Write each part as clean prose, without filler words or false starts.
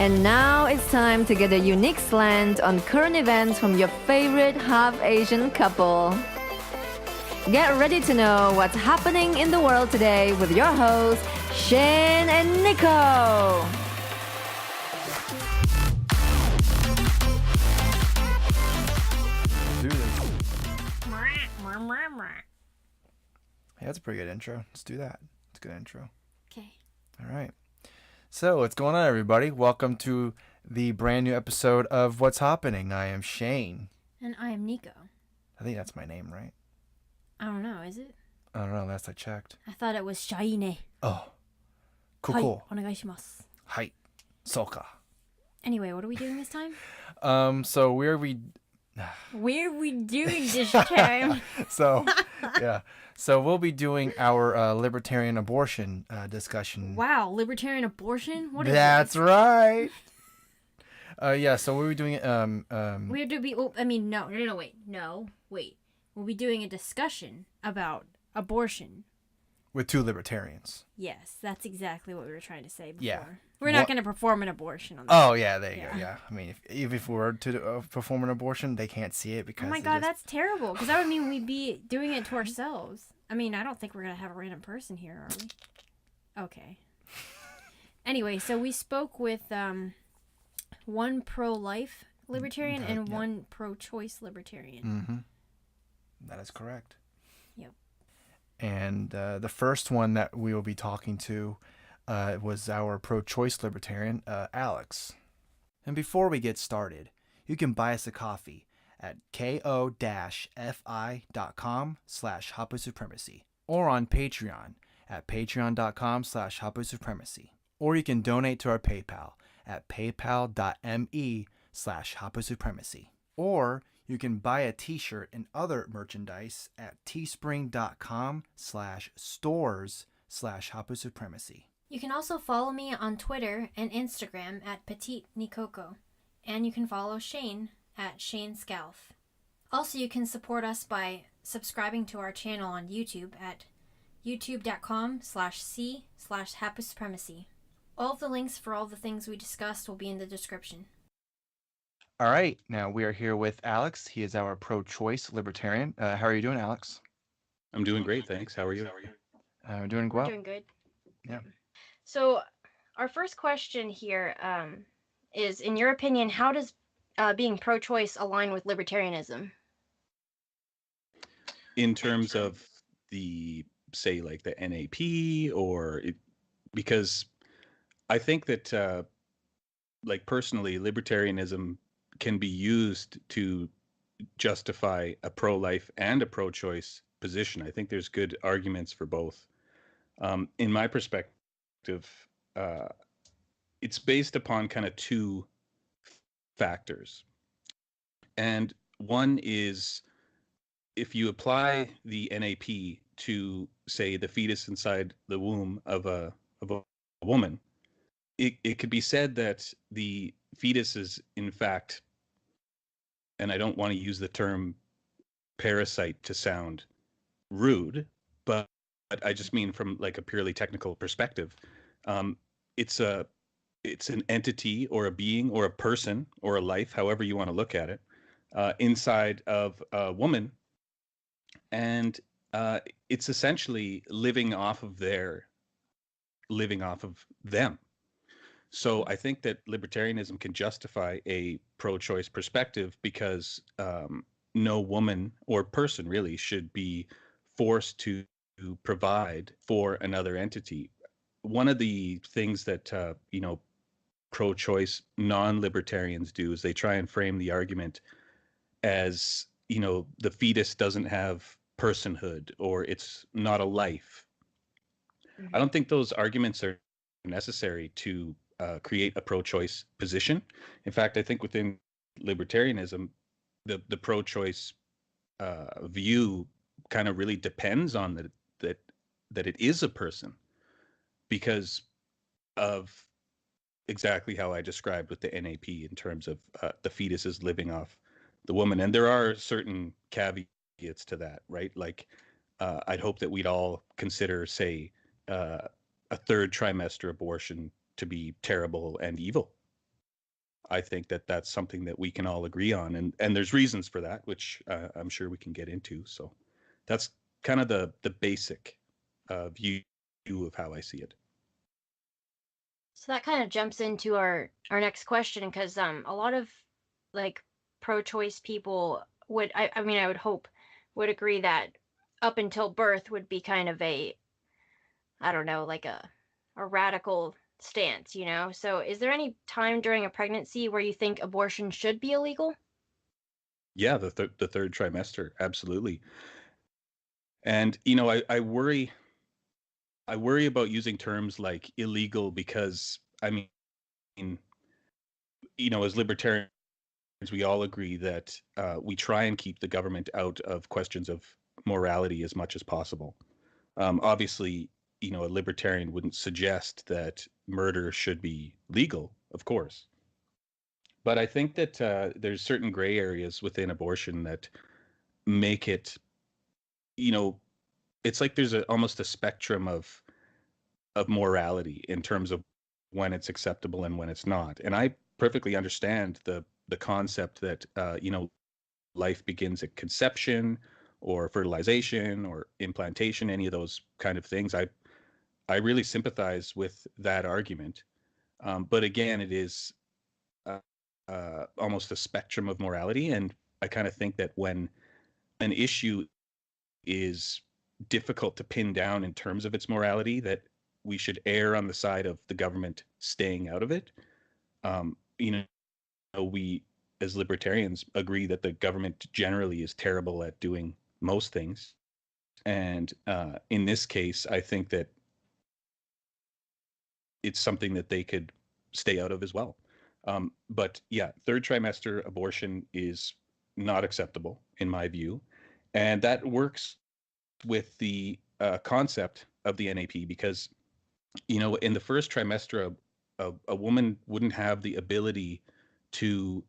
And now it's time to get a unique slant on current events from your favorite half-Asian couple. Get ready to know what's happening in the world today with your hosts, Shaine and Nico. Do this. Yeah, that's a pretty good intro. Let's do that. It's a good intro. Okay. All right. So, what's going on, everybody? Welcome to the brand new episode of What's Happening. I am Shaine. And I am Nico. I think that's my name, right? I don't know, is it? I don't know. Last I checked. I thought it was Shaine. Oh. Cool. Onegaishimasu. Hi. Soka. Anyway, what are we doing this time? So where we doing this time? So yeah. So we'll be doing our libertarian abortion discussion. Wow, libertarian abortion? What is That's this? right. Yeah, so we'll be doing We have to be wait. We'll be doing a discussion about abortion. with two libertarians. Yes, that's exactly what we were trying to say before. Yeah. We're not going to perform an abortion on this. Oh yeah, there you go. Yeah, I mean, if we were to perform an abortion, they can't see it because. Oh my god, that's terrible. Because that would mean we'd be doing it to ourselves. I mean, I don't think we're going to have a random person here, are we? Okay. Anyway, so we spoke with one pro-life libertarian and one pro-choice libertarian. Mm-hmm. That is correct. Yep. And the first one that we will be talking to was our pro-choice libertarian, Aleks. And before we get started, you can buy us a coffee at ko-fi.com/hapusupremacy or on Patreon at patreon.com/hapusupremacy. Or you can donate to our PayPal at paypal.me/hapusupremacy. Or you can buy a t-shirt and other merchandise at teespring.com/stores/hapusupremacy. You can also follow me on Twitter and Instagram at Petite Nikoko. And you can follow Shaine at Shaine Scalf. Also, you can support us by subscribing to our channel on YouTube at youtube.com/c/hapusupremacy. All of the links for all the things we discussed will be in the description. All right, now we are here with Aleks. He is our pro-choice libertarian. How are you doing, Aleks? I'm doing great, thanks. How are you? Doing well. Doing good. Yeah. So, our first question here is, in your opinion, how does being pro-choice align with libertarianism? In terms of the, say, like the NAP, because I think that, like personally, libertarianism can be used to justify a pro-life and a pro-choice position. I think there's good arguments for both. In my perspective, it's based upon kind of two factors. And one is, if you apply the NAP to, say, the fetus inside the womb of a woman, it could be said that the fetus is, in fact, and I don't want to use the term parasite to sound rude, but I just mean from like a purely technical perspective. It's an entity or a being or a person or a life, however you want to look at it, inside of a woman. And it's essentially living off of them. So I think that libertarianism can justify a pro-choice perspective because no woman or person really should be forced to provide for another entity. One of the things that pro-choice non-libertarians do is they try and frame the argument as, the fetus doesn't have personhood or it's not a life. I don't think those arguments are necessary to create a pro-choice position. In fact, I think within libertarianism, the pro-choice view kind of really depends on that it is a person, because of exactly how I described with the NAP in terms of the fetus is living off the woman. And there are certain caveats to that, right? Like I'd hope that we'd all consider, say, a third trimester abortion to be terrible and evil. I think that that's something that we can all agree on, and there's reasons for that, which I'm sure we can get into. So that's kind of the basic view of how I see it. So that kind of jumps into our next question, because a lot of like pro-choice people would, I mean, I would hope, would agree that up until birth would be kind of a, I don't know, like a radical stance, you know? So is there any time during a pregnancy where you think abortion should be illegal? Yeah, the third trimester, absolutely. And you know, I worry about using terms like illegal because I mean, you know, as libertarians, we all agree that we try and keep the government out of questions of morality as much as possible. Obviously, you know, a libertarian wouldn't suggest that murder should be legal, of course. But I think that there's certain gray areas within abortion that make it, you know, it's like there's almost a spectrum of morality in terms of when it's acceptable and when it's not. And I perfectly understand the concept that you know, life begins at conception or fertilization or implantation, any of those kind of things. I really sympathize with that argument. But again, it is almost a spectrum of morality. And I kind of think that when an issue is difficult to pin down in terms of its morality, that we should err on the side of the government staying out of it. You know, we as libertarians agree that the government generally is terrible at doing most things. And in this case, I think that it's something that they could stay out of as well. But yeah, third trimester abortion is not acceptable in my view. And that works with the concept of the NAP because, you know, in the first trimester, a woman wouldn't have the ability to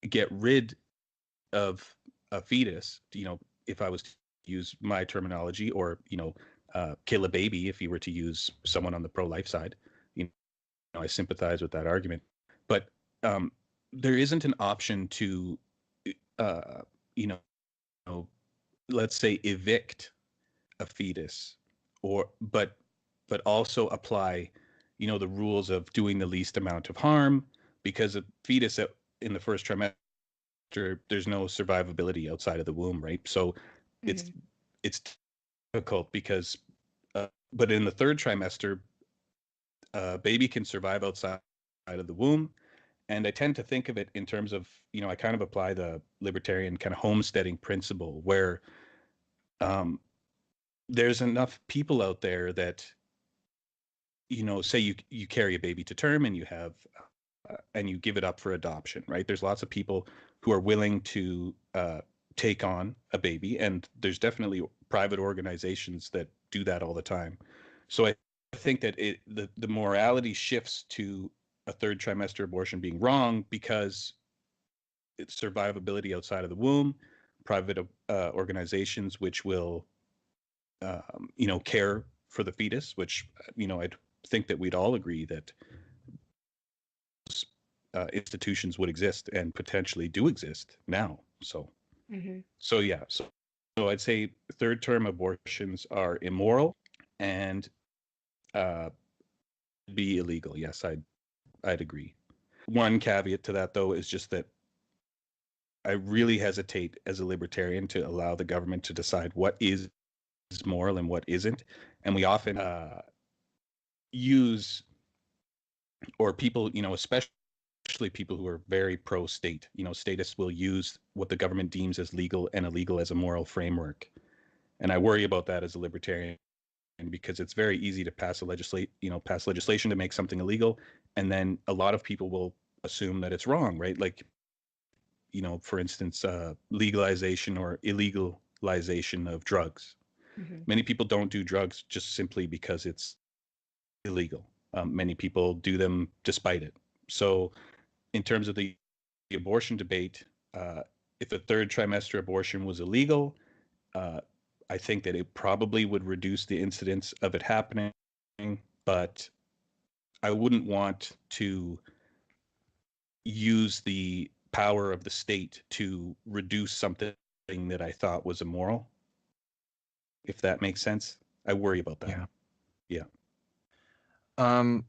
get rid of a fetus, you know, if I was to use my terminology, or, you know, kill a baby if you were to use someone on the pro-life side. You know, I sympathize with that argument. But there isn't an option to, you know, let's say evict a fetus, or but also apply, you know, the rules of doing the least amount of harm, because a fetus in the first trimester, there's no survivability outside of the womb, right? So it's Mhm. it's difficult because but in the third trimester, baby can survive outside of the womb. And I tend to think of it in terms of, you know, I kind of apply the libertarian kind of homesteading principle where um, there's enough people out there that, you know, say you carry a baby to term and you have and you give it up for adoption, right? There's lots of people who are willing to take on a baby, and there's definitely private organizations that do that all the time. So I think that the morality shifts to a third trimester abortion being wrong because it's survivability outside of the womb, private organizations which will you know, care for the fetus, which, you know, I'd think that we'd all agree that institutions would exist and potentially do exist now. So, Mhm. so yeah, so I'd say third term abortions are immoral and uh, be illegal. Yes, I'd agree. One caveat to that, though, is just that I really hesitate as a libertarian to allow the government to decide what is moral and what isn't, and we often use, or people, you know, especially people who are very pro state, you know, statists will use what the government deems as legal and illegal as a moral framework. And I worry about that as a libertarian because it's very easy to pass pass legislation to make something illegal, and then a lot of people will assume that it's wrong, right? Like, you know, for instance, legalization or illegalization of drugs. Mhm. Many people don't do drugs just simply because it's illegal. Many people do them despite it. So in terms of the abortion debate, if a third trimester abortion was illegal, uh, I think that it probably would reduce the incidence of it happening, but I wouldn't want to use the power of the state to reduce something that I thought was immoral, if that makes sense. I worry about that. Yeah. Yeah.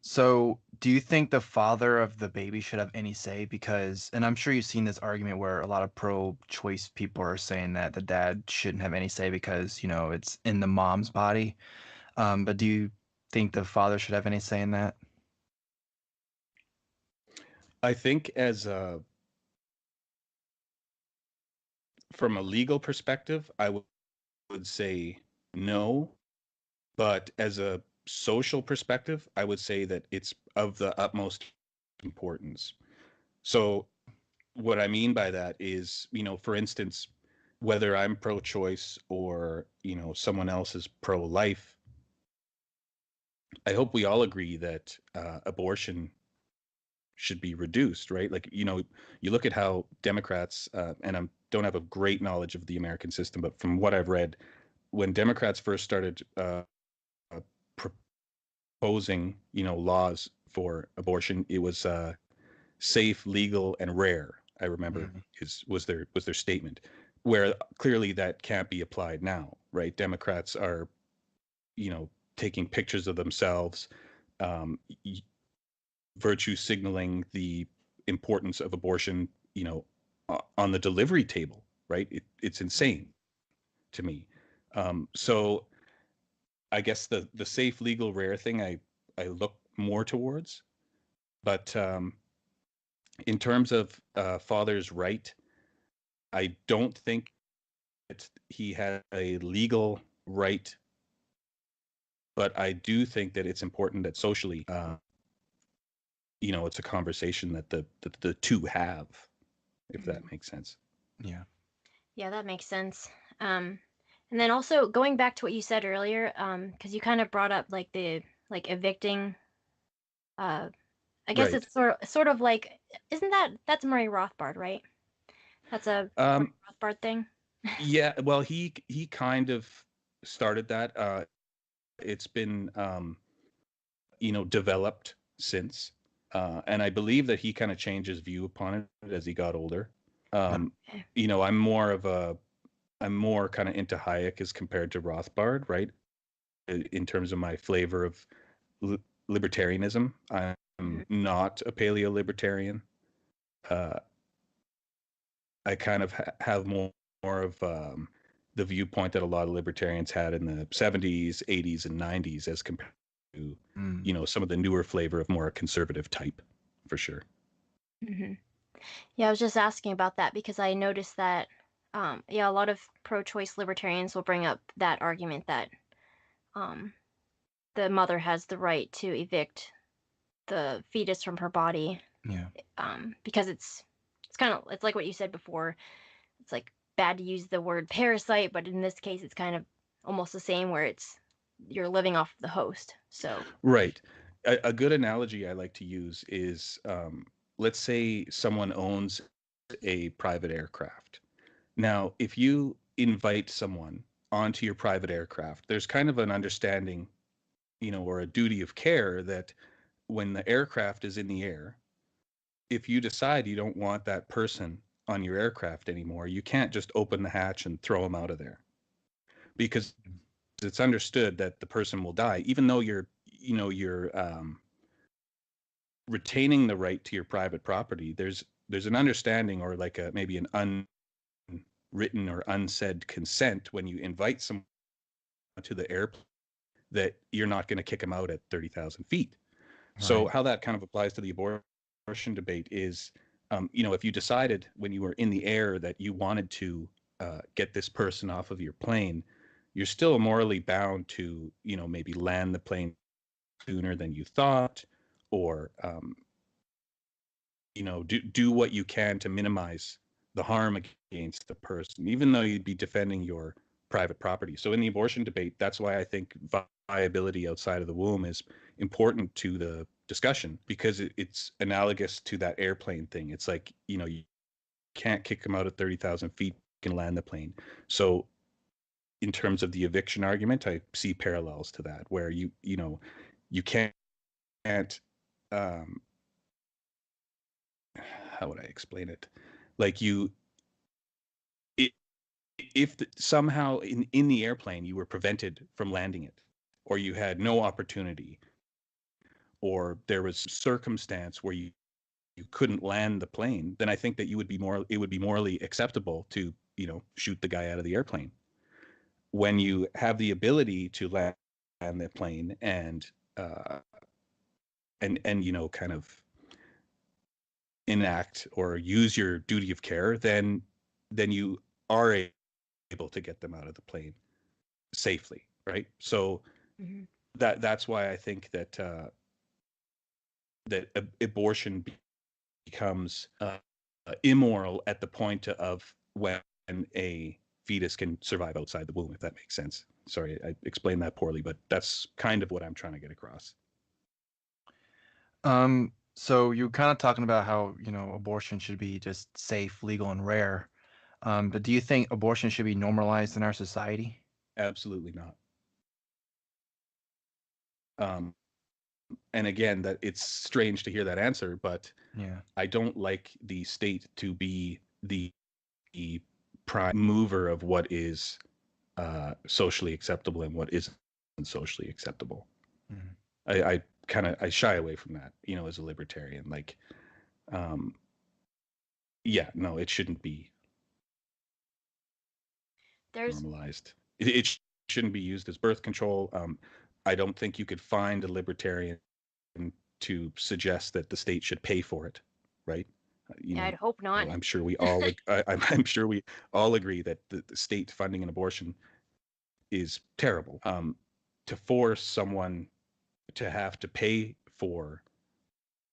So do you think the father of the baby should have any say? Because, and I'm sure you've seen this argument where a lot of pro-choice people are saying that the dad shouldn't have any say because, it's in the mom's body. But do you think the father should have any say in that? I think from a legal perspective, I would say no, but as a social perspective, I would say that it's of the utmost importance. So what I mean by that is, for instance, whether I'm pro-choice or, someone else is pro-life, I hope we all agree that abortion should be reduced, right? Like, you look at how Democrats, and I don't have a great knowledge of the American system, but from what I've read, when Democrats first started proposing, laws for abortion, it was safe, legal, and rare. I remember was their statement, where clearly that can't be applied now, right? Democrats are, taking pictures of themselves, virtue signaling the importance of abortion, on the delivery table, right? It's insane to me. So I guess the safe, legal, rare thing I look more towards, but in terms of father's right, I don't think that he had a legal right, but I do think that it's important that socially, it's a conversation that the two have, if that makes sense. Yeah. Yeah, that makes sense. And then also going back to what you said earlier, because you kind of brought up like the evicting. I guess Right. it's sort of like, isn't that's Murray Rothbard, right? That's a Murray Rothbard thing. Yeah, well, he kind of started that. It's been developed since, and I believe that he kind of changed his view upon it as he got older. Okay. I'm more kind of into Hayek as compared to Rothbard, right? In terms of my flavor of libertarianism, I'm not a paleo libertarian. I kind of have more of the viewpoint that a lot of libertarians had in the 70s, 80s, and 90s as compared to, some of the newer flavor of more conservative type, for sure. Mm-hmm. Yeah, I was just asking about that because I noticed that, yeah, a lot of pro-choice libertarians will bring up that argument that um, the mother has the right to evict the fetus from her body, Yeah. because it's it's like what you said before. It's like bad to use the word parasite, but in this case, it's kind of almost the same where you're living off the host. So Right. A good analogy I like to use is, let's say someone owns a private aircraft. Now, if you invite someone onto your private aircraft, there's kind of an understanding, or a duty of care that when the aircraft is in the air, if you decide you don't want that person on your aircraft anymore, you can't just open the hatch and throw them out of there, because it's understood that the person will die, even though you're retaining the right to your private property. There's an understanding, or like maybe an unwritten or unsaid consent when you invite someone to the airplane, that you're not going to kick them out at 30,000 feet. So Right. how that kind of applies to the abortion debate is, if you decided when you were in the air that you wanted to get this person off of your plane, you're still morally bound to, maybe land the plane sooner than you thought, or, do what you can to minimize the harm against the person, even though you'd be defending your private property. So in the abortion debate, that's why I think viability outside of the womb is important to the discussion, because it's analogous to that airplane thing. It's like, you can't kick them out at 30,000 feet, you can land the plane. So in terms of the eviction argument, I see parallels to that, where you can't, um, how would I explain it? Like if somehow in the airplane you were prevented from landing it, or you had no opportunity, or there was circumstance where you couldn't land the plane, then I think that it would be morally acceptable to, shoot the guy out of the airplane. When you have the ability to land the plane and kind of enact or use your duty of care, then you are able to get them out of the plane safely, right? So Mhm. that's why I think that abortion becomes immoral at the point of when a fetus can survive outside the womb, if that makes sense. Sorry, I explained that poorly, but that's kind of what I'm trying to get across. So you're kind of talking about how, abortion should be just safe, legal, and rare. But do you think abortion should be normalized in our society? Absolutely not. And again, that it's strange to hear that answer, but Yeah. I don't like the state to be the prime mover of what is socially acceptable and what isn't socially acceptable. Mhm. I shy away from that, as a libertarian. Like, yeah, no, it shouldn't be There's normalized. It shouldn't be used as birth control. I don't think you could find a libertarian to suggest that the state should pay for it, right? yeah, I'd hope not. I'm sure we all I'm sure we all agree that the state funding an abortion is terrible. To force someone to have to pay for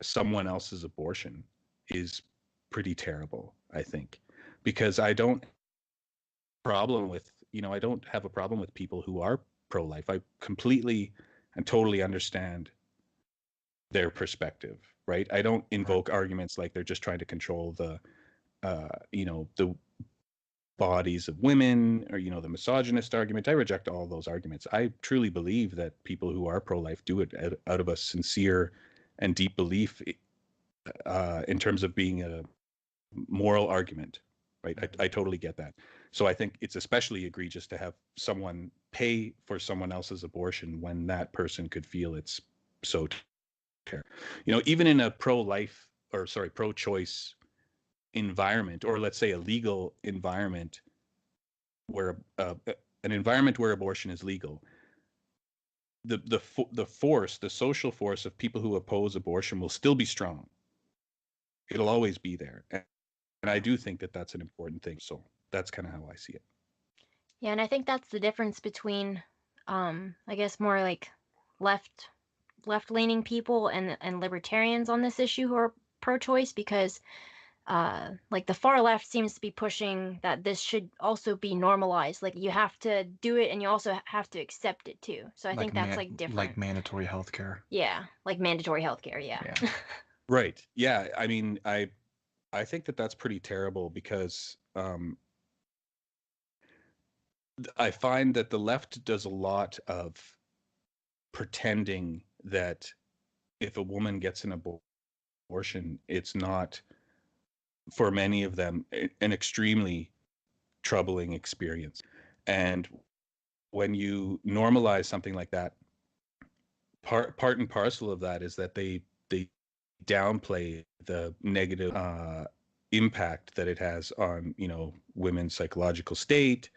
someone else's abortion is pretty terrible, I think, because I don't have a problem with people who are pro-life. I completely and totally understand their perspective, right? I don't invoke arguments like they're just trying to control the bodies of women, or the misogynist argument. I reject all those arguments. I truly believe that people who are pro-life do it out of a sincere and deep belief, in terms of being a moral argument, right? I totally get that. So I think it's especially egregious to have someone pay for someone else's abortion when that person could feel it's so terrible. Even in a pro-choice environment, or let's say a legal environment where an environment where abortion is legal, the social force of people who oppose abortion will still be strong. It'll always be there, and I do think that that's an important thing. So that's kind of how I see it. Yeah, and I think that's the difference between, I guess more like left-leaning people and libertarians on this issue who are pro-choice, because like the far left seems to be pushing that this should also be normalized. Like you have to do it and you also have to accept it too. So I think that's like different. Like mandatory health care. Yeah, like mandatory healthcare. Yeah. Right. Yeah. I mean, I think that that's pretty terrible, because I find that the left does a lot of pretending that if a woman gets an abortion, it's not, for many of them, an extremely troubling experience. And when you normalize something like that, part and parcel of that is that they downplay the negative impact that it has on women's psychological state.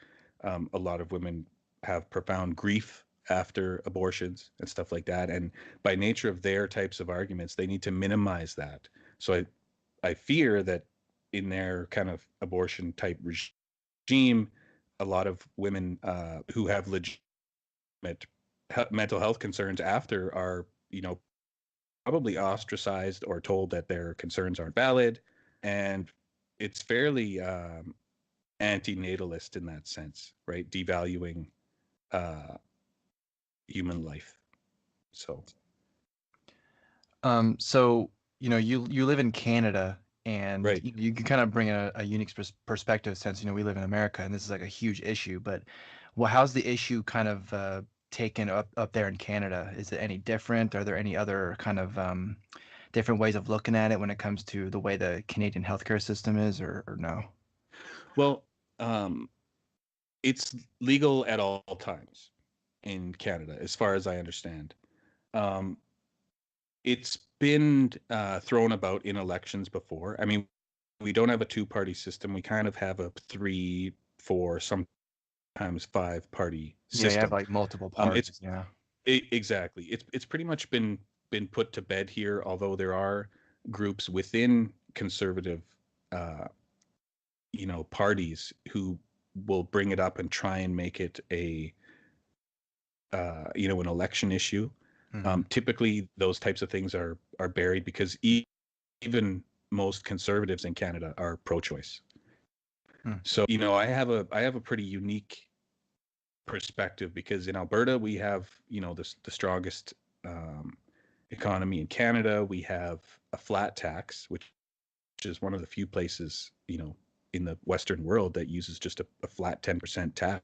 A lot of women have profound grief after abortions and stuff like that, and by nature of their types of arguments, they need to minimize that. So I fear that in their kind of abortion type regime, a lot of women who have legitimate mental health concerns after are probably ostracized or told that their concerns aren't valid, and it's fairly antinatalist in that sense, right? Devaluing human life. So So you live in Canada, and right. you can kind of bring a unique perspective, since we live in America and this is like a huge issue. But how's the issue kind of taken up there in Canada? Is it any different? Are there any other kind of different ways of looking at it when it comes to the way the Canadian healthcare system is, or no? Well, it's legal at all times in Canada, as far as I understand. Um, it's been thrown about in elections before. I mean, we don't have a two-party system. We kind of have a 3, 4, sometimes 5-party Yeah, you have system. like multiple It's parties. Yeah. exactly. It's pretty much been put to bed here. Although there are groups within conservative, parties who will bring it up and try and make it an election issue. Mhm. Typically, those types of things are buried because even most conservatives in Canada are pro-choice. Hmm. So I have a pretty unique perspective because in Alberta we have the strongest economy in Canada. We have a flat tax, which is one of the few places in the Western world that uses just a flat 10% tax.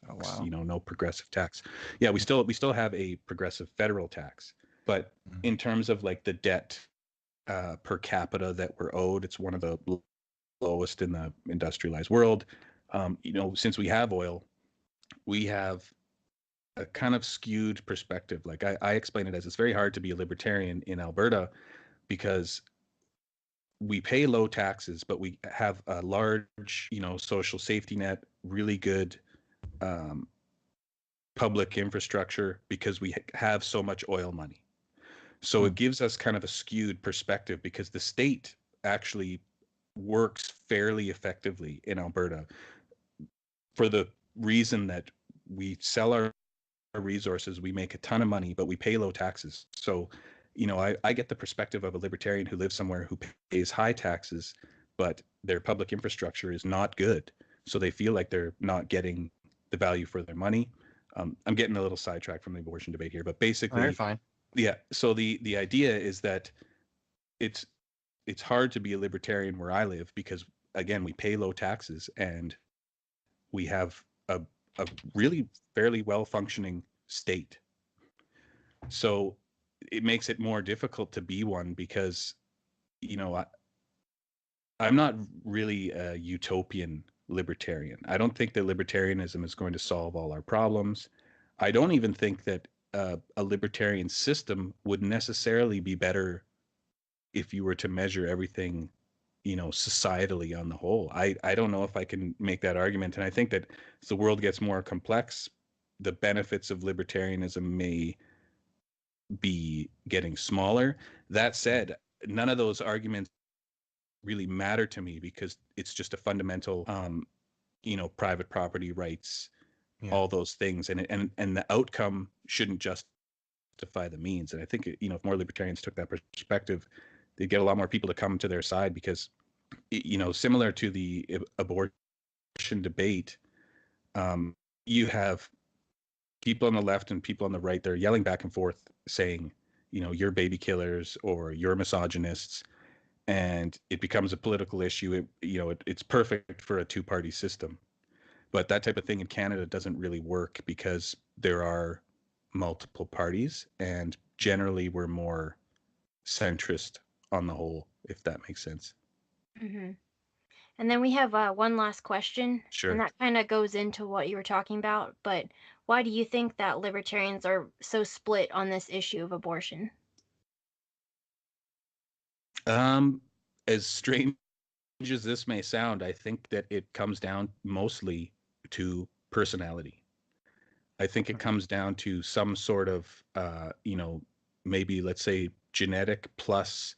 Oh wow. No progressive tax. Yeah, we still have a progressive federal tax, but Mhm. in terms of like the debt per capita that we're owed, it's one of the lowest in the industrialized world. Since we have oil, we have a kind of skewed perspective. Like I explain it as it's very hard to be a libertarian in Alberta because we pay low taxes, but we have a large, social safety net, really good um, public infrastructure because we have so much oil money. So it gives us kind of a skewed perspective because the state actually works fairly effectively in Alberta for the reason that we sell our resources, we make a ton of money, but we pay low taxes. So, I get the perspective of a libertarian who lives somewhere who pays high taxes, but their public infrastructure is not good. So they feel like they're not getting the value for their money. I'm getting a little sidetracked from the abortion debate here, but Oh, you're basically, fine. yeah. So the idea is that it's it's hard to be a libertarian where I live because again, we pay low taxes and we have a really fairly well functioning state. So it makes it more difficult to be one because, I'm not really a utopian libertarian. I don't think that libertarianism is going to solve all our problems. I don't even think that a libertarian system would necessarily be better if you were to measure everything, societally on the whole. I don't know if I can make that argument. And I think that as the world gets more complex, the benefits of libertarianism may be getting smaller. That said, none of those arguments really matter to me because it's just a fundamental, private property rights, Yeah. all those things, and the outcome shouldn't justify the means. And I think if more libertarians took that perspective, they'd get a lot more people to come to their side because, similar to the abortion debate, you have people on the left and people on the right. They're yelling back and forth saying, you're baby killers or you're misogynists, and it becomes a political issue. It's perfect for a two-party system, but that type of thing in Canada doesn't really work because there are multiple parties, and generally we're more centrist on the whole, if that makes sense. Hmm. And then we have one last question, and Sure. that kind of goes into what you were talking about. But why do you think that libertarians are so split on this issue of abortion? As strange as this may sound, I think that it comes down mostly to personality. I think it comes down to some sort of, maybe let's say genetic plus,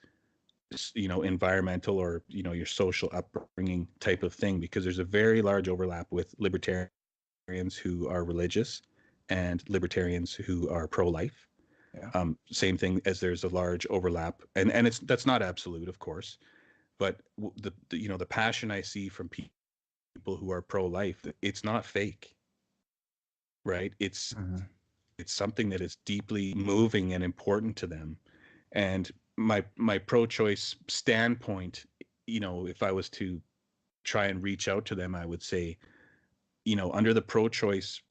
environmental or, your social upbringing type of thing, because there's a very large overlap with libertarians who are religious and libertarians who are pro-life. Yeah. Same thing as there's a large overlap, and that's not absolute, of course, but the passion I see from people who are pro-life, it's not fake, right? Mhm. It's something that is deeply moving and important to them. And my pro-choice standpoint, if I was to try and reach out to them, I would say, under the pro-choice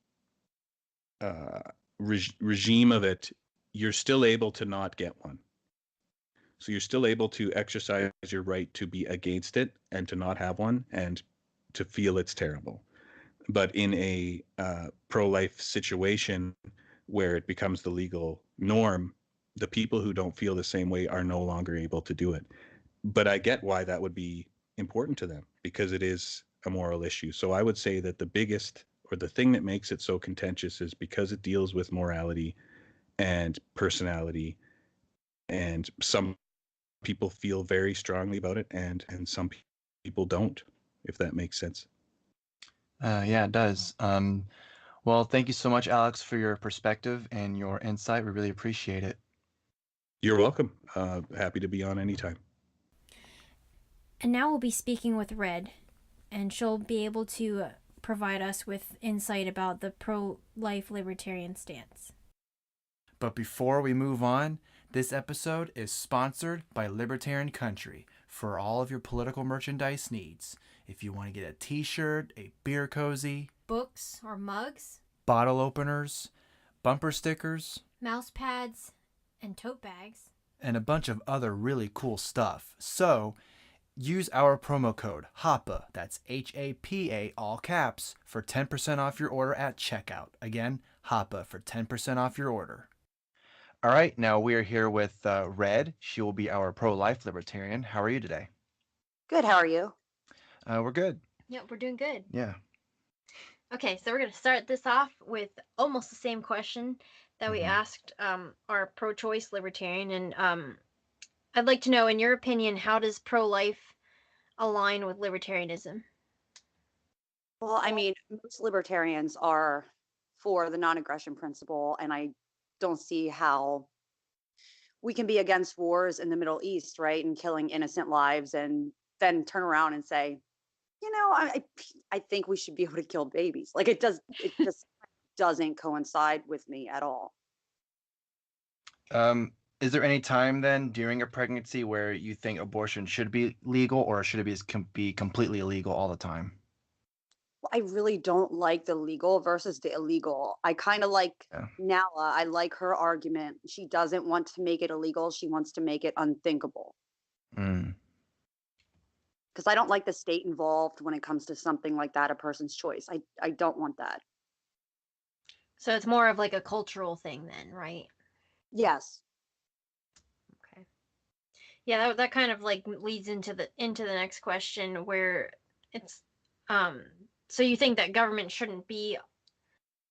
regime of it, you're still able to not get one. So you're still able to exercise your right to be against it and to not have one and to feel it's terrible. But in a pro-life situation where it becomes the legal norm, the people who don't feel the same way are no longer able to do it. But I get why that would be important to them, because it is a moral issue. So I would say that the biggest, or the thing that makes it so contentious, is because it deals with morality and personality, and some people feel very strongly about it, and some people don't, if that makes sense. Yeah, it does. Well, thank you so much, Alex, for your perspective and your insight. We really appreciate it. You're welcome. Happy to be on anytime. And now we'll be speaking with Red, and she'll be able to provide us with insight about the pro-life libertarian stance. But before we move on, this episode is sponsored by Libertarian Country for all of your political merchandise needs. If you want to get a t-shirt, a beer cozy, Books or mugs, bottle openers, bumper stickers, mouse pads, and tote bags. and a bunch of other really cool stuff. So, use our promo code HAPA, that's HAPA, all caps, for 10% off your order at checkout. Again, HAPA for 10% off your order. All right, now we are here with Red. She will be our pro-life libertarian. How are you today? Good. How are you? We're good. Yep, we're doing good. Yeah. Okay, so we're going to start this off with almost the same question that we asked our pro-choice libertarian. And I'd like to know, in your opinion, how does pro-life align with libertarianism? Well, I mean, most libertarians are for the non-aggression principle, and I don't see how we can be against wars in the Middle East, right, and killing innocent lives, and then turn around and say, I think we should be able to kill babies. Like it just doesn't coincide with me at all. Is there any time then during a pregnancy where you think abortion should be legal, or should it be completely illegal all the time? Well, I really don't like the legal versus the illegal. I kind of like Nala. I like her argument. She doesn't want to make it illegal. She wants to make it unthinkable. Because I don't like the state involved when it comes to something like that, a person's choice. I don't want that. So it's more of like a cultural thing then, right? Yes. Okay. Yeah, that kind of like leads into the next question, where it's so you think that government shouldn't be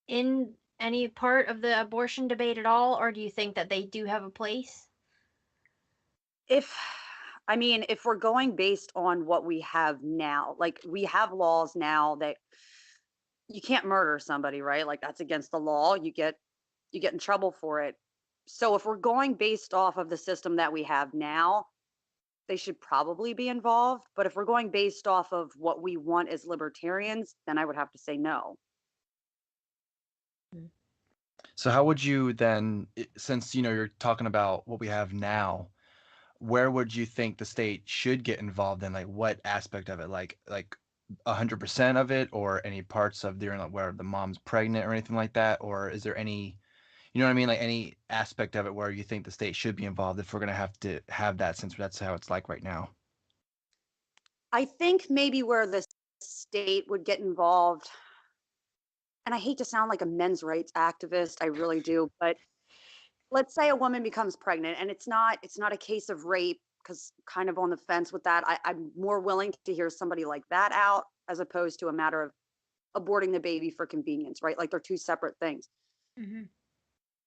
in any part of the abortion debate at all, or do you think that they do have a place? If we're going based on what we have now, like we have laws now that you can't murder somebody, right? Like that's against the law. You get in trouble for it. So if we're going based off of the system that we have now, they should probably be involved. But if we're going based off of what we want as libertarians, then I would have to say no. So how would you then, since you're talking about what we have now, where would you think the state should get involved in? Like what aspect of it? Like 100% of it, or any parts of during where the mom's pregnant or anything like that? Or is there any, you know what I mean? Like any aspect of it where you think the state should be involved if we're going to have that, since that's how it's like right now? I think maybe where the state would get involved, and I hate to sound like a men's rights activist, I really do, but let's say a woman becomes pregnant and it's not a case of rape, because kind of on the fence with that. I'm more willing to hear somebody like that out as opposed to a matter of aborting the baby for convenience, right? Like they're two separate things. Mm-hmm.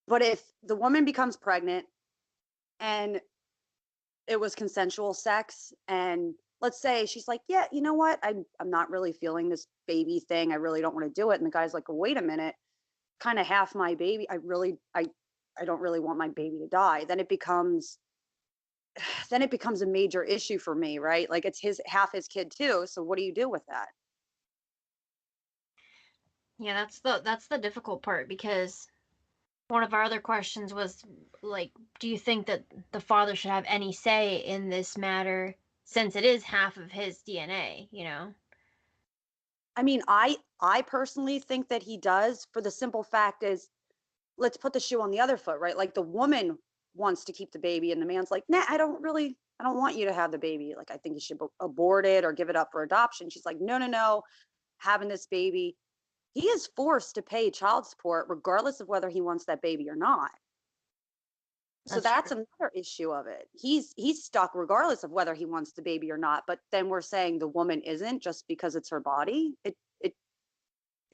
But if the woman becomes pregnant and it was consensual sex, and let's say she's like, yeah, you know what? I'm not really feeling this baby thing. I really don't want to do it. And the guy's like, well, wait a minute, kind of half my baby. I don't really want my baby to die. Then it becomes a major issue for me, right? Like it's half his kid too. So what do you do with that? Yeah, that's the difficult part, because one of our other questions was like, do you think that the father should have any say in this matter, since it is half of his DNA, I mean, I personally think that he does, for the simple fact is, let's put the shoe on the other foot, right? Like the woman wants to keep the baby, and the man's like, nah, I don't want you to have the baby. Like, I think you should abort it or give it up for adoption. She's like, no, having this baby. He is forced to pay child support regardless of whether he wants that baby or not. So that's another issue of it. He's stuck regardless of whether he wants the baby or not. But then we're saying the woman isn't just because it's her body.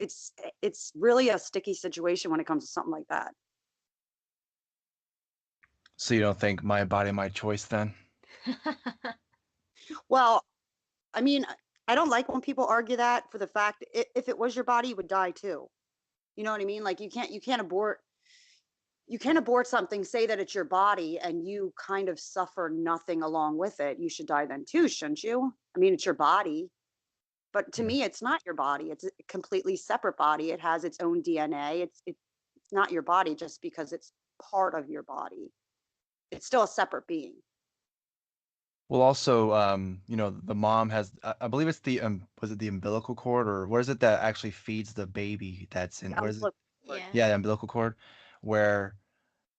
It's really a sticky situation when it comes to something like that. So you don't think my body, my choice then? Well, I mean, I don't like when people argue that for the fact if it was your body, you would die too. You know what I mean? Like you can't abort something, say that it's your body, and you kind of suffer nothing along with it. You should die then too, shouldn't you? I mean, it's your body. But to me, it's not your body. It's a completely separate body. It has its own DNA. It's not your body just because it's part of your body. It's still a separate being. Well, also, the mom has, I believe it's was it the umbilical cord, or what is it that actually feeds the baby that's in, what is it? Yeah, the umbilical cord, where,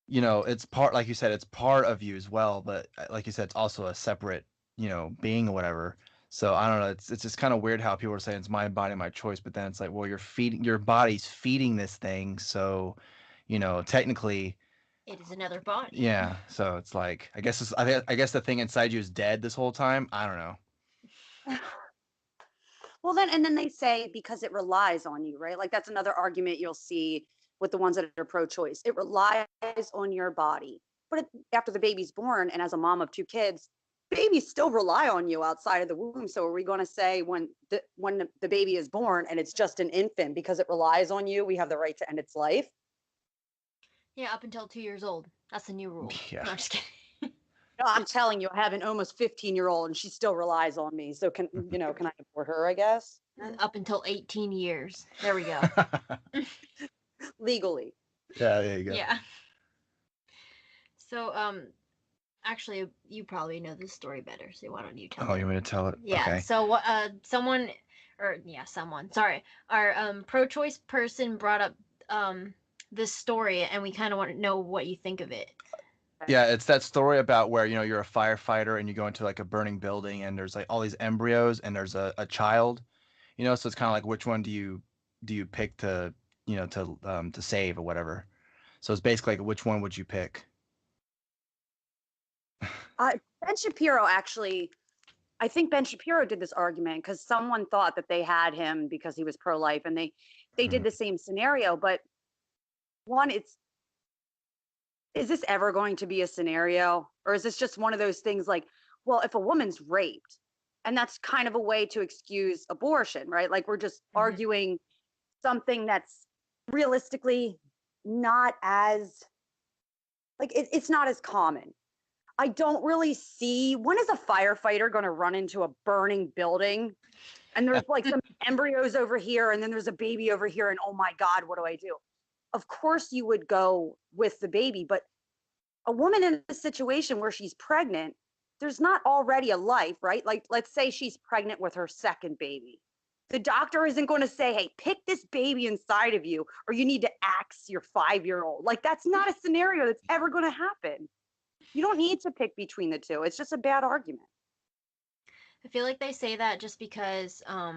it's part, like you said, it's part of you as well, but like you said, it's also a separate, being or whatever. So I don't know, it's just kind of weird how people are saying it's my body, my choice, but then it's like, well, your body's feeding this thing, so, technically, it is another body. yeah, so it's like I guess the thing inside you is dead this whole time. I don't know. Well, then they say because it relies on you, right? Like that's another argument you'll see with the ones that are pro-choice. It relies on your body. But after the baby's born, and as a mom of 2 kids, babies still rely on you outside of the womb. So are we going to say when the baby is born and it's just an infant, because it relies on you, we have the right to end its life? Yeah, up until 2 years old. That's the new rule. Yeah. No, I'm just kidding. No, I'm telling you, I have an almost 15-year-old and she still relies on me. So can I abort her, I guess? Up until 18 years. There we go. Legally. Yeah, there you go. Yeah. So, actually, you probably know this story better, so why don't you tell Oh, it? you want me to tell it? Yeah. Okay. So, sorry, our pro-choice person brought up this story, and we kind of want to know what you think of it. Yeah, it's that story about where, you're a firefighter and you go into like a burning building and there's like all these embryos and there's a child, so it's kind of like which one do you pick to, to save or whatever. So it's basically like which one would you pick? Ben Shapiro actually, I think Ben Shapiro did this argument because someone thought that they had him because he was pro-life, and they did the same scenario. But one, is this ever going to be a scenario, or is this just one of those things like, well, if a woman's raped, and that's kind of a way to excuse abortion, right? Like we're just arguing something that's realistically not as, like it's not as common. I don't really see, when is a firefighter going to run into a burning building and there's like some embryos over here and then there's a baby over here and oh my God, what do I do? Of course you would go with the baby, but a woman in a situation where she's pregnant, there's not already a life, right? Like let's say she's pregnant with her second baby. The doctor isn't going to say, hey, pick this baby inside of you or you need to axe your 5-year-old. Like that's not a scenario that's ever going to happen. You don't need to pick between the two. It's just a bad argument. I feel like they say that just because, well,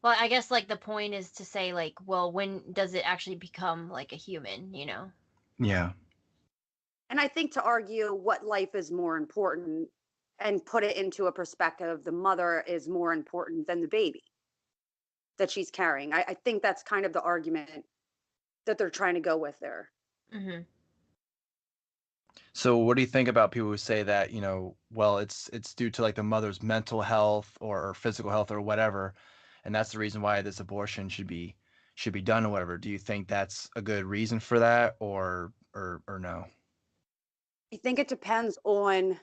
I guess like the point is to say like, well, when does it actually become like a human, Yeah. And I think to argue what life is more important and put it into a perspective, the mother is more important than the baby that she's carrying. I think that's kind of the argument that they're trying to go with there. Mm-hmm. So what do you think about people who say that, well, it's due to like the mother's mental health or physical health or whatever, and that's the reason why this abortion should be done or whatever. Do you think that's a good reason for that or no? I think it depends on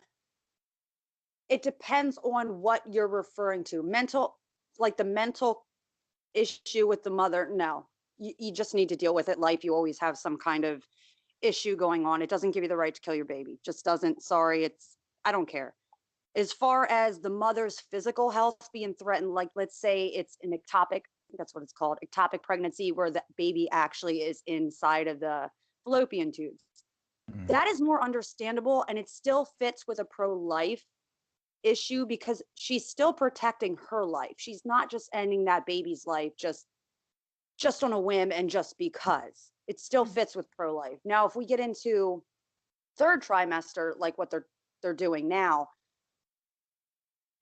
what you're referring to. The mental issue with the mother, no. You just need to deal with it. Life, you always have some kind of issue going on. It doesn't give you the right to kill your baby. Just doesn't. Sorry, I don't care. As far as the mother's physical health being threatened, like let's say it's an ectopic, I think that's what it's called, ectopic pregnancy, where the baby actually is inside of the fallopian tubes. That is more understandable, and it still fits with a pro-life issue because she's still protecting her life. She's not just ending that baby's life just on a whim and just because. It still fits with pro-life. Now, if we get into third trimester, like what they're doing now,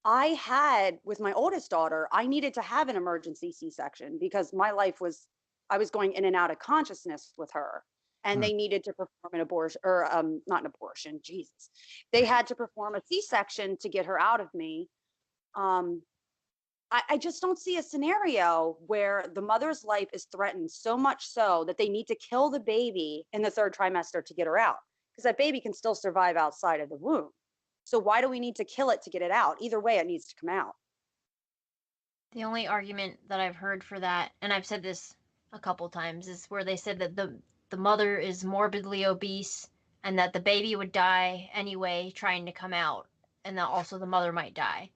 I had with my oldest daughter, I needed to have an emergency C-section because I was going in and out of consciousness with her, and they needed to perform an abortion, or not an abortion, Jesus. They had to perform a C-section to get her out of me. I just don't see a scenario where the mother's life is threatened so much so that they need to kill the baby in the third trimester to get her out, because that baby can still survive outside of the womb. So why do we need to kill it to get it out? Either way, it needs to come out. The only argument that I've heard for that, and I've said this a couple times, is where they said that the mother is morbidly obese and that the baby would die anyway trying to come out, and that also the mother might die.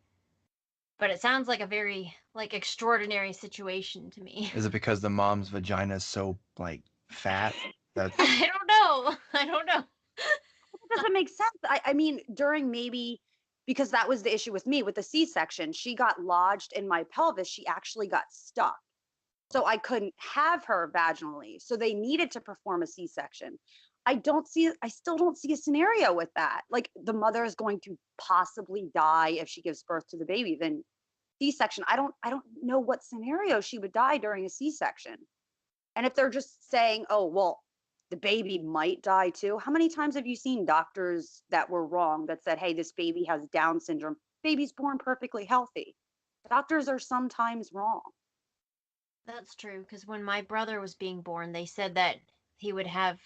But it sounds like a very extraordinary situation to me. Is it because the mom's vagina is so fat? That I don't know. It doesn't make sense. I mean, during maybe, because that was the issue with me with the C-section, she got lodged in my pelvis. She actually got stuck. So I couldn't have her vaginally. So they needed to perform a C-section. I still don't see a scenario with that. Like the mother is going to possibly die if she gives birth to the baby, then C-section. I don't know what scenario she would die during a C-section. And if they're just saying, oh, well, the baby might die too. How many times have you seen doctors that were wrong that said, hey, this baby has Down syndrome? Baby's born perfectly healthy. Doctors are sometimes wrong. That's true, because when my brother was being born, they said that he would have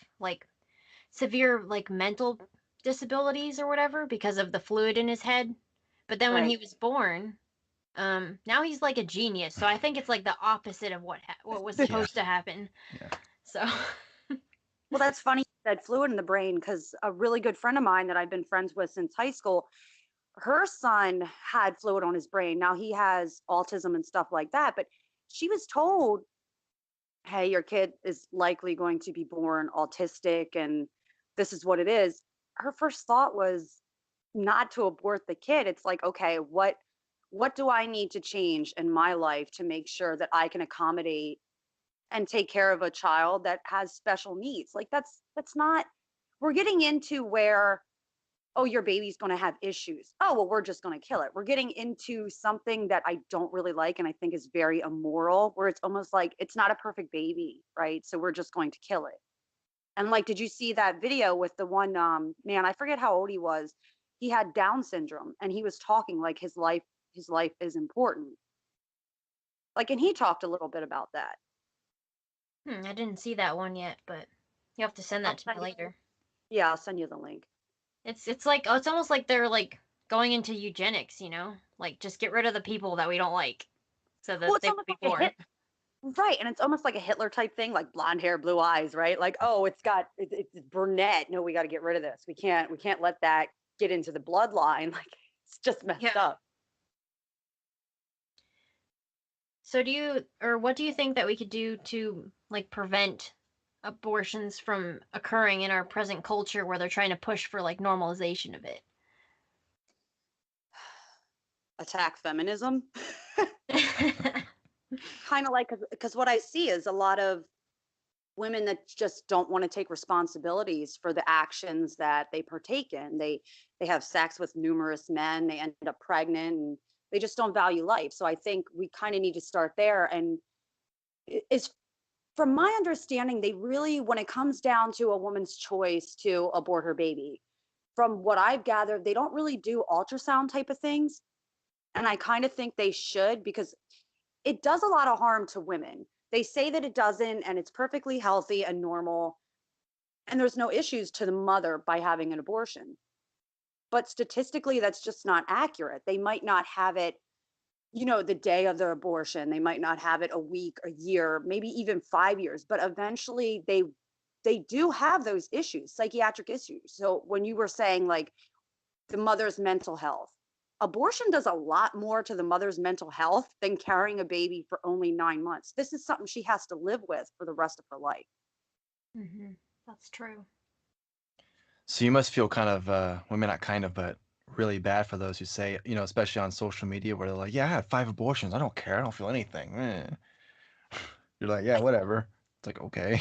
severe mental disabilities or whatever because of the fluid in his head. But then when he was born, now he's like a genius. So I think it's like the opposite of what was supposed to happen. Yeah. So Well, that's funny you said fluid in the brain, because a really good friend of mine that I've been friends with since high school, her son had fluid on his brain. Now he has autism and stuff like that, but she was told, hey, your kid is likely going to be born autistic and this is what it is. Her first thought was not to abort the kid. It's like, okay, what do I need to change in my life to make sure that I can accommodate and take care of a child that has special needs? Like that's not, we're getting into where, oh, your baby's going to have issues. Oh, well, we're just going to kill it. We're getting into something that I don't really like and I think is very immoral, where it's almost like it's not a perfect baby, right? So we're just going to kill it. And did you see that video with the one man, I forget how old he was. He had Down syndrome and he was talking like his life is important. And he talked a little bit about that. I didn't see that one yet, but you have to send that to me later. Yeah, I'll send you the link. It's almost like they're going into eugenics, just get rid of the people that we don't like so that they will be born. Right, and it's almost like a Hitler type thing, like blonde hair, blue eyes, right? Oh, it's brunette. No, we got to get rid of this. We can't let that get into the bloodline. It's just messed up. So what do you think that we could do to prevent abortions from occurring in our present culture where they're trying to push for normalization of it? Attack feminism. Kind of because what I see is a lot of women that just don't want to take responsibilities for the actions that they partake in. They have sex with numerous men, they end up pregnant, and they just don't value life. So I think we kind of need to start there. And it's, from my understanding, they really, when it comes down to a woman's choice to abort her baby, from what I've gathered, they don't really do ultrasound type of things. And I kind of think they should, because it does a lot of harm to women. They say that it doesn't, and it's perfectly healthy and normal, and there's no issues to the mother by having an abortion. But statistically, that's just not accurate. They might not have it, the day of their abortion. They might not have it a week, a year, maybe even 5 years, but eventually they do have those issues, psychiatric issues. So when you were saying the mother's mental health, abortion does a lot more to the mother's mental health than carrying a baby for only 9 months. This is something she has to live with for the rest of her life. Mm-hmm. That's true. So you must feel kind of, well, I mean, not kind of, but really bad for those who say, especially on social media where they're like, yeah, I had 5 abortions. I don't care. I don't feel anything. You're like, yeah, I, whatever. It's like, okay.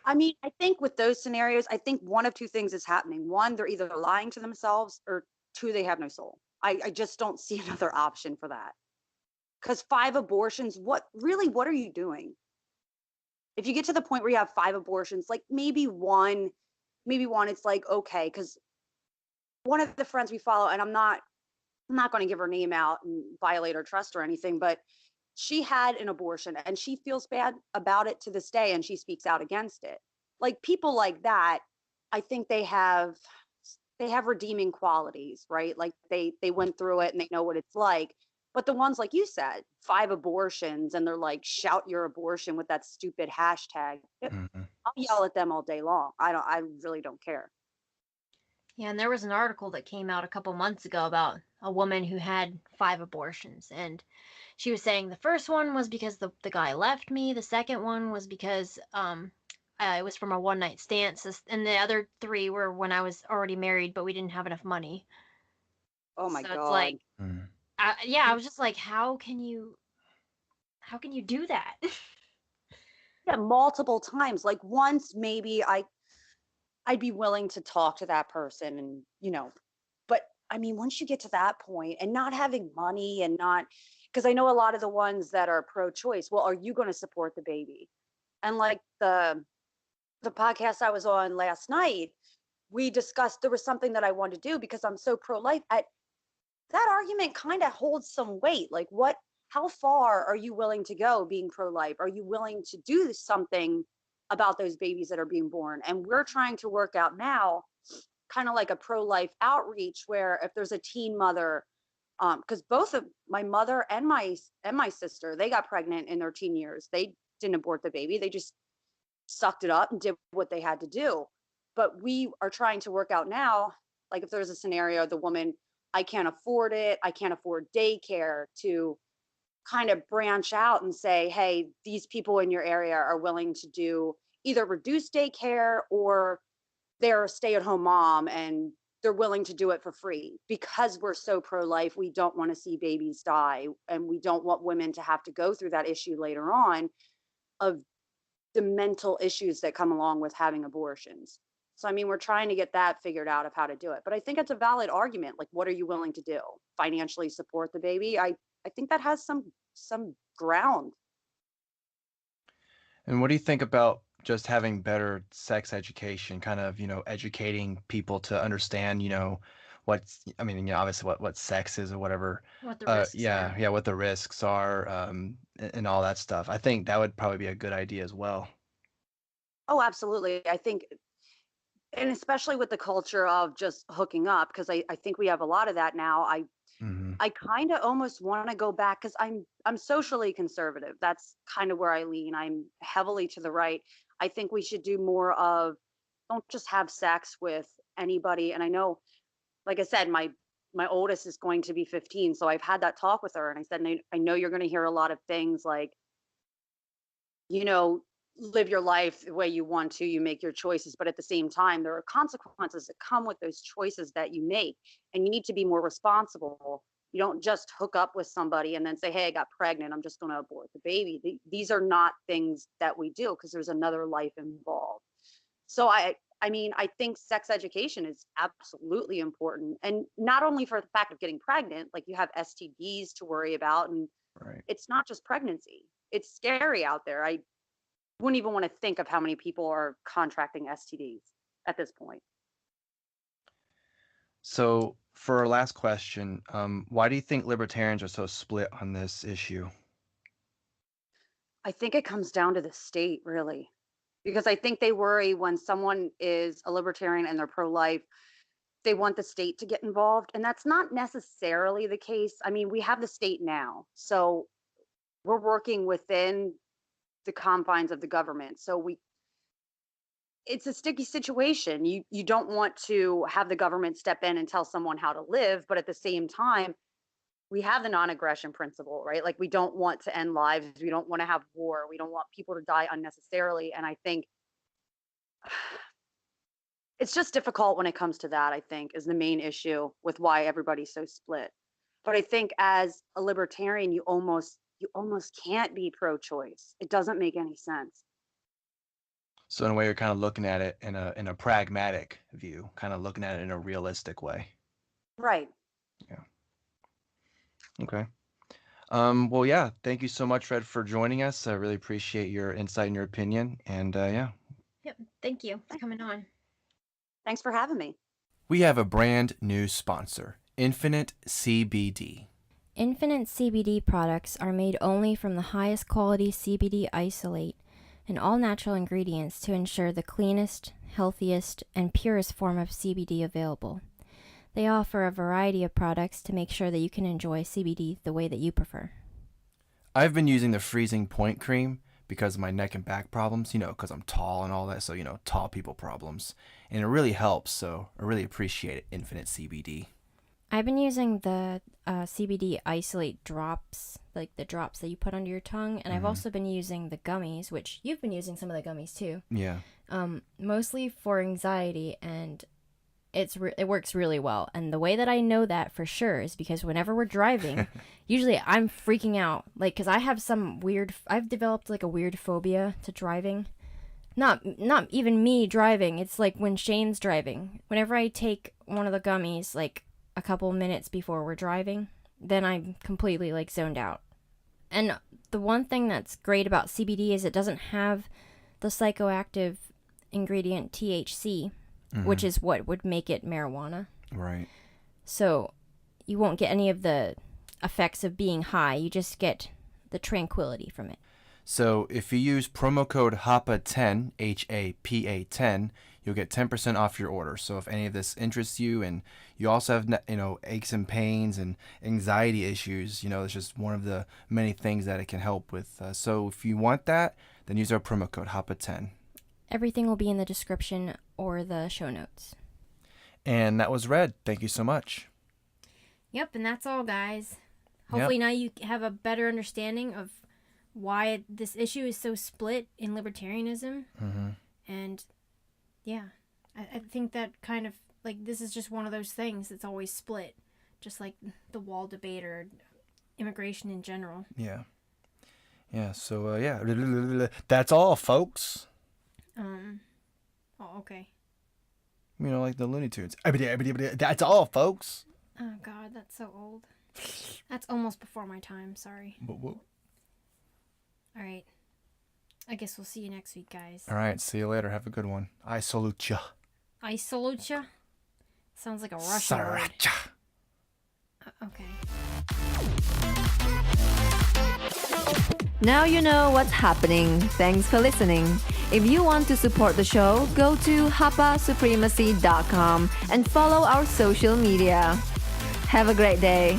I mean, I think with those scenarios, I think one of two things is happening. One, they're either lying to themselves, or two, they have no soul. I just don't see another option for that. Because 5 abortions, what are you doing? If you get to the point where you have 5 abortions, like maybe one, it's like, okay, because one of the friends we follow, and I'm not going to give her name out and violate her trust or anything, but she had an abortion and she feels bad about it to this day, and she speaks out against it. Like, people like that, I think they have redeeming qualities, right? Like, they went through it and they know what it's like. But the ones like you said, 5 abortions, and they're like, shout your abortion with that stupid hashtag. Mhm. I'll yell at them all day long. I really don't care. Yeah, and there was an article that came out a couple months ago about a woman who had 5 abortions, and she was saying the first one was because the guy left me, the second one was because it was from a one night stand, and the other three were when I was already married, but we didn't have enough money. Oh my So it's like, God. Mm. yeah, I was just like, how can you do that? Yeah, multiple times. Like, once maybe I'd be willing to talk to that person, and but I mean, once you get to that point and not having money, and not, because I know a lot of the ones that are pro-choice, well, are you going to support the baby? And like the podcast I was on last night, we discussed there was something that I wanted to do because I'm so pro-life. That argument kind of holds some weight. Like, how far are you willing to go being pro-life? Are you willing to do something about those babies that are being born? And we're trying to work out now kind of like a pro-life outreach, where if there's a teen mother, because both of my mother and my sister, they got pregnant in their teen years. They didn't abort the baby. They just sucked it up and did what they had to do. But we are trying to work out now, like, if there's a scenario, the woman, I can't afford it, I can't afford daycare, to kind of branch out and say, hey, these people in your area are willing to do either reduced daycare, or they're a stay-at-home mom and they're willing to do it for free. Because we're so pro-life, we don't want to see babies die, and we don't want women to have to go through that issue later on, of the mental issues that come along with having abortions. So I mean, we're trying to get that figured out of how to do it. But I think it's a valid argument. Like, what are you willing to do? Financially support the baby? I think that has some ground. And what do you think about just having better sex education, kind of, educating people to understand, I mean, obviously what sex is or whatever. What the risks Yeah, are. yeah, what the risks are, and all that stuff. I think that would probably be a good idea as well. Oh, absolutely. I think, and especially with the culture of just hooking up, because I think we have a lot of that now. Hmm. I kind of almost want to go back, because I'm socially conservative. That's kind of where I lean. I'm heavily to the right. I think we should do more of, don't just have sex with anybody. And I know, like I said, my oldest is going to be 15, so I've had that talk with her, and I said, I know you're going to hear a lot of things like, you know, live your life the way you want to, you make your choices, but at the same time, there are consequences that come with those choices that you make, and you need to be more responsible. You don't just hook up with somebody and then say, hey, I got pregnant, I'm just going to abort the baby. These are not things that we do, because there's another life involved. So I mean, I think sex education is absolutely important, and not only for the fact of getting pregnant, like, you have STDs to worry about, and Right. it's not just pregnancy. It's scary out there. I wouldn't even want to think of how many people are contracting STDs at this point. So for our last question, why do you think libertarians are so split on this issue? I think it comes down to the state, really, because I think they worry when someone is a libertarian and they're pro-life, they want the state to get involved. And that's not necessarily the case. I mean, we have the state now. So we're working within the confines of the government. So it's a sticky situation. You don't want to have the government step in and tell someone how to live, but at the same time, we have the non-aggression principle, right? Like, we don't want to end lives, we don't want to have war, we don't want people to die unnecessarily. And I think it's just difficult when it comes to that, I think, is the main issue with why everybody's so split. But I think as a libertarian, you almost can't be pro-choice. It doesn't make any sense. So in a way, you're kind of looking at it in a pragmatic view, kind of looking at it in a realistic way. Right. Yeah. Okay. Well, yeah. Thank you so much, Fred, for joining us. I really appreciate your insight and your opinion. And yeah. Yep. Thank you for coming on. Thanks for having me. We have a brand new sponsor, Infinite CBD. Infinite CBD products are made only from the highest quality CBD isolate and all natural ingredients to ensure the cleanest, healthiest, and purest form of CBD available. They offer a variety of products to make sure that you can enjoy CBD the way that you prefer. I've been using the Freezing Point Cream because of my neck and back problems, because I'm tall and all that, so, tall people problems. And it really helps, so I really appreciate it, Infinite CBD. I've been using the CBD isolate drops, like the drops that you put under your tongue, and I've also been using the gummies, which you've been using some of the gummies too. Yeah. Mostly for anxiety, and it works really well. And the way that I know that for sure is because whenever we're driving, usually I'm freaking out, like, because I've developed like a weird phobia to driving. Not even me driving. It's like when Shaine's driving. Whenever I take one of the gummies, like a couple minutes before we're driving, then I'm completely like zoned out. And the one thing that's great about CBD is it doesn't have the psychoactive ingredient THC, which is what would make it marijuana. Right. So you won't get any of the effects of being high. You just get the tranquility from it. So if you use promo code HAPA10, HAPA10, you'll get 10% off your order. So if any of this interests you, and you also have, aches and pains and anxiety issues, it's just one of the many things that it can help with. So if you want that, then use our promo code HAPA10. Everything will be in the description or the show notes. And that was Red. Thank you so much. Yep, and that's all, guys. Hopefully now you have a better understanding of why this issue is so split in libertarianism. And yeah, I think that kind of, like, this is just one of those things that's always split, just like the wall debate or immigration in general. Yeah. So that's all, folks. Oh, okay. Like the Looney Tunes. That's all, folks. Oh God, that's so old. That's almost before my time. Sorry. Whoa. All right. I guess we'll see you next week, guys. All right. See you later. Have a good one. I salute ya. I salute ya? Sounds like a Russian word. Sriracha. Okay. Now you know what's happening. Thanks for listening. If you want to support the show, go to hapasupremacy.com and follow our social media. Have a great day.